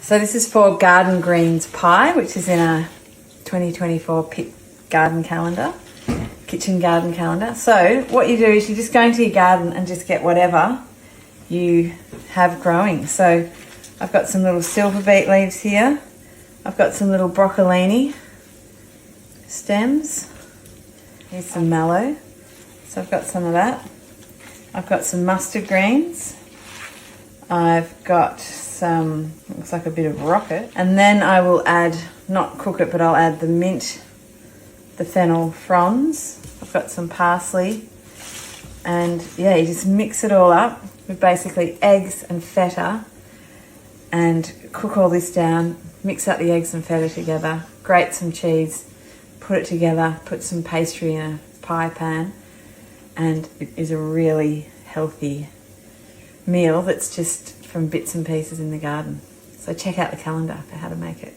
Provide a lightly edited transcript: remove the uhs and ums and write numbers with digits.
So this is for garden greens pie, which is in a 2024 PIT garden calendar, kitchen garden calendar. So what you do is you just go into your garden and just get whatever you have growing. So I've got some little silver beet leaves here. I've got some little broccolini stems. Here's some mallow. So I've got some of that. I've got some mustard greens. I've got some, looks like a bit of rocket. And then I will add, not cook it, but I'll add the mint, the fennel fronds. I've got some parsley. And yeah, you just mix it all up with basically eggs and feta and cook all this down. Mix up the eggs and feta together. Grate some cheese. Put it together. Put some pastry in a pie pan. And it is a really healthy meal that's just from bits and pieces in the garden. So check out the calendar for how to make it.